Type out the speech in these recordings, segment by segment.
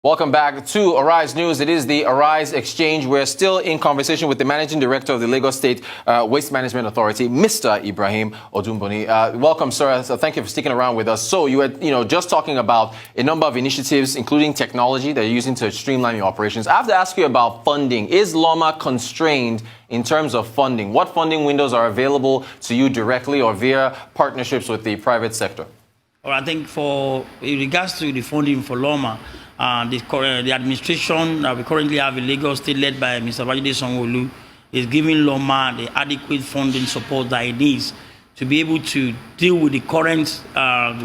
Welcome back to Arise News. It is the Arise Exchange. We're still in conversation with the Managing Director of the Lagos State Waste Management Authority, Mr. Ibrahim Odumboni. Welcome, sir. So thank you for sticking around with us. So you were, just talking about a number of initiatives, including technology that you're using to streamline your operations. I have to ask you about funding. Is LAWMA constrained in terms of funding? What funding windows are available to you directly or via partnerships with the private sector? Well, I think in regards to the funding for LAWMA, the administration that we currently have in Lagos State, led by Mr. Babajide Sanwo-Olu, is giving LAWMA the adequate funding support that it needs to be able to deal with the current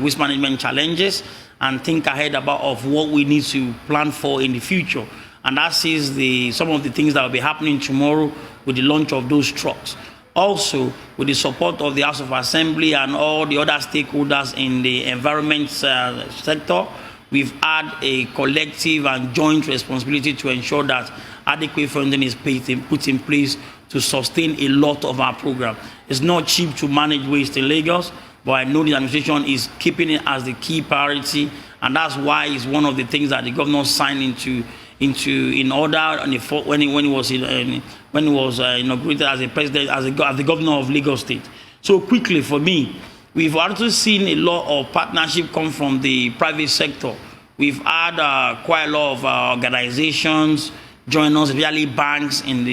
waste management challenges and think ahead of what we need to plan for in the future. And that is some of the things that will be happening tomorrow with the launch of those trucks. Also, with the support of the House of Assembly and all the other stakeholders in the environment sector, we've had a collective and joint responsibility to ensure that adequate funding is put in place to sustain a lot of our program. It's not cheap to manage waste in Lagos, but I know the administration is keeping it as the key priority, and that's why it's one of the things that the governor signed in order when he was inaugurated as a president, as the governor of Lagos State. So quickly for me, we've also seen a lot of partnership come from the private sector. We've had quite a lot of organizations join us, really banks in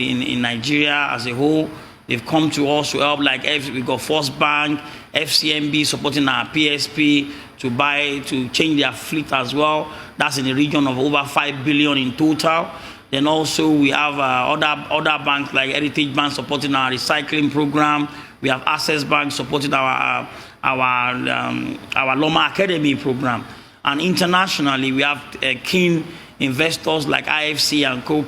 Nigeria as a whole. They've come to us to help, like we've got First Bank, FCMB supporting our PSP to change their fleet as well. That's in the region of over 5 billion in total. Then also we have other banks like Heritage Bank supporting our recycling program. We have Access Bank supporting our LAWMA Academy program. And internationally, we have keen investors like IFC and co,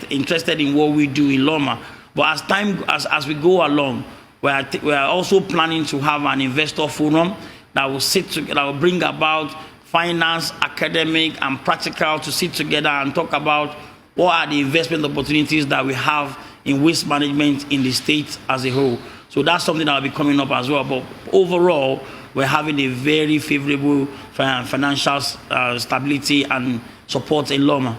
interested in what we do in LAWMA. But as we go along, we are also planning to have an investor forum that will bring about finance, academic, and practical to sit together and talk about what are the investment opportunities that we have in waste management in the state as a whole. So that's something that will be coming up as well. But overall, we're having a very favorable financial stability and support in LAWMA.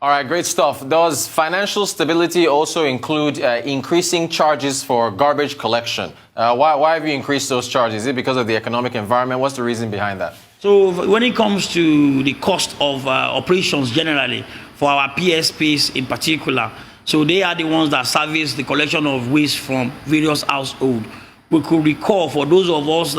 All right, great stuff. Does financial stability also include increasing charges for garbage collection? Why have you increased those charges? Is it because of the economic environment? What's the reason behind that? So when it comes to the cost of operations generally, for our PSPs in particular, so they are the ones that service the collection of waste from various households. We could recall, for those of us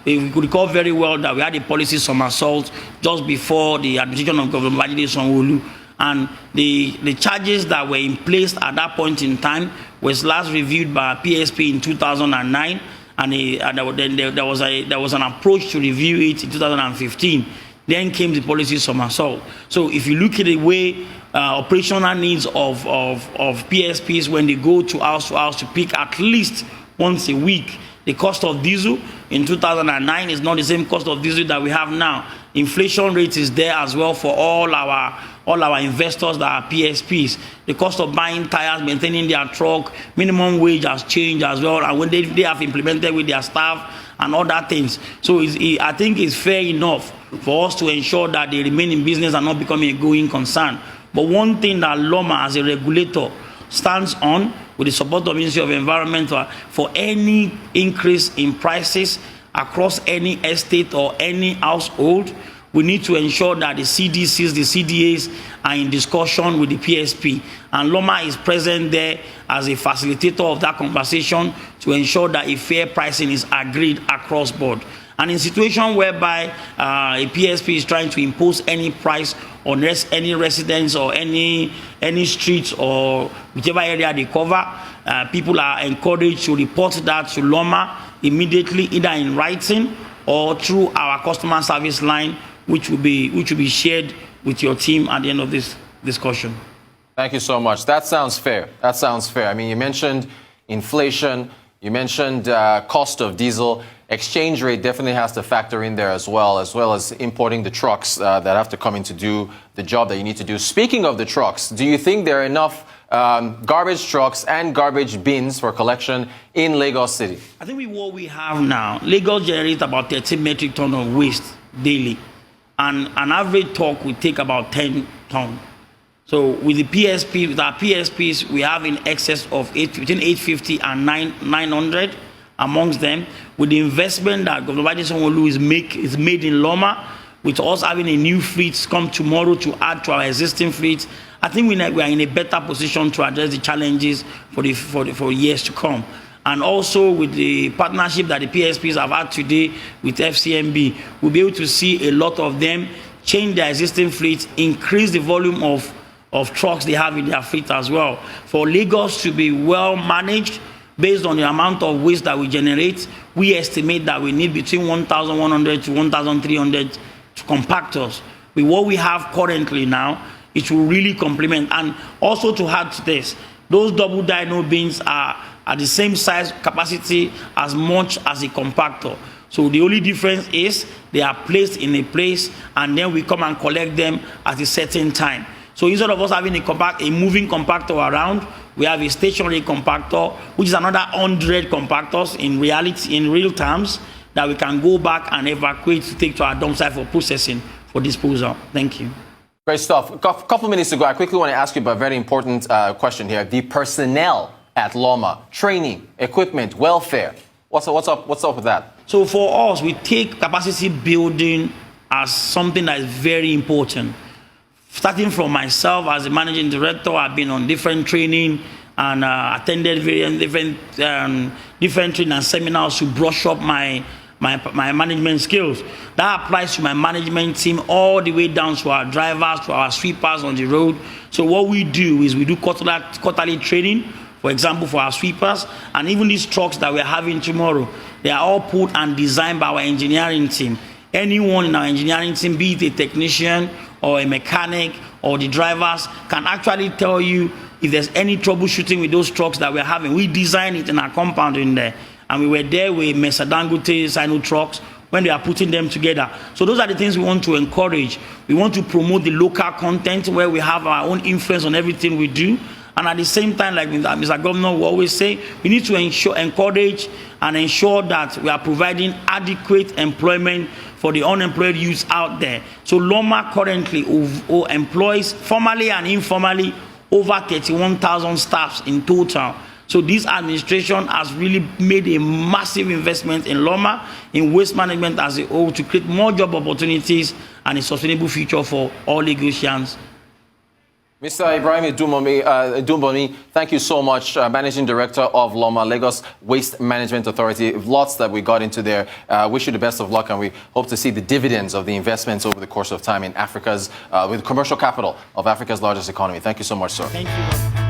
we could recall very well that we had a policy somersault just before the administration of Governor Babajide Sanwo-Olu. And the charges that were in place at that point in time was last reviewed by PSP in 2009, and there was an approach to review it in 2015. Then came the policy somersault. So if you look at the way operational needs of PSPs when they go to house to pick at least once a week, the cost of diesel in 2009 is not the same cost of diesel that we have now. Inflation rate is there as well for all our investors that are PSPs. The cost of buying tires, maintaining their truck, minimum wage has changed as well, and when they have implemented with their staff and other things. So I think it's fair enough for us to ensure that they remain in business and not becoming a going concern. But one thing that LAWMA as a regulator stands on, with the support of the Ministry of Environment, for any increase in prices across any estate or any household, we need to ensure that the CDCs, the CDAs are in discussion with the PSP. And LAWMA is present there as a facilitator of that conversation to ensure that a fair pricing is agreed across board. And in situations whereby a PSP is trying to impose any price on any residents or any streets or whichever area they cover, people are encouraged to report that to LAWMA immediately, either in writing or through our customer service line, which will be shared with your team at the end of this discussion. Thank you so much. That sounds fair. That sounds fair. I mean, you mentioned inflation, you mentioned cost of diesel. Exchange rate definitely has to factor in there as well as importing the trucks that have to come in to do the job that you need to do. Speaking of the trucks, do you think there are enough garbage trucks and garbage bins for collection in Lagos City? I think with what we have now, Lagos generates about 13 metric tons of waste daily. and an average truck will take about 10 tons. So with the PSP, with our PSPs, we have in excess of between 850 and 900 amongst them. With the investment that Governor Biden Sanwo-Olu is made in LAWMA, with us having a new fleet come tomorrow to add to our existing fleet, I think we are in a better position to address the challenges for years to come. And also with the partnership that the PSPs have had today with FCMB, we'll be able to see a lot of them change their existing fleet, increase the volume of trucks they have in their fleet as well. For Lagos to be well managed, based on the amount of waste that we generate, we estimate that we need between 1,100 to 1,300 compactors. With what we have currently now, it will really complement. And also to add to this, those double dyno bins are at the same size capacity as much as a compactor. So the only difference is they are placed in a place and then we come and collect them at a certain time. So instead of us having a moving compactor around, we have a stationary compactor, which is another 100 compactors in real terms, that we can go back and evacuate to take to our dump site for processing, for disposal. Thank you. Great stuff. A couple minutes ago, I quickly want to ask you about a very important question here. The personnel at LAWMA, training, equipment, welfare. What's up with that? So for us, we take capacity building as something that is very important. Starting from myself as a managing director, I've been on different training and attended different training and seminars to brush up my management skills. That applies to my management team all the way down to our drivers, to our sweepers on the road. So what we do is we do quarterly training, for example, for our sweepers, and even these trucks that we're having tomorrow, they are all put and designed by our engineering team. Anyone in our engineering team, be it a technician or a mechanic or the drivers, can actually tell you if there's any troubleshooting with those trucks that we're having. We design it in our compound in there. And we were there with Mr. Dangote Sino trucks when they are putting them together. So those are the things we want to encourage. We want to promote the local content where we have our own influence on everything we do. And at the same time, like Mr. Governor will always say, we need to encourage and ensure that we are providing adequate employment for the unemployed youth out there. So LAWMA currently employs formally and informally over 31,000 staffs in total. So this administration has really made a massive investment in LAWMA, in waste management as a whole, to create more job opportunities and a sustainable future for all Lagosians. Mr. Ibrahim Odumbonmi, thank you so much, Managing Director of LAWMA, Lagos Waste Management Authority. Lots that we got into there. Wish you the best of luck, and we hope to see the dividends of the investments over the course of time in Africa's, with commercial capital of Africa's largest economy. Thank you so much, sir. Thank you.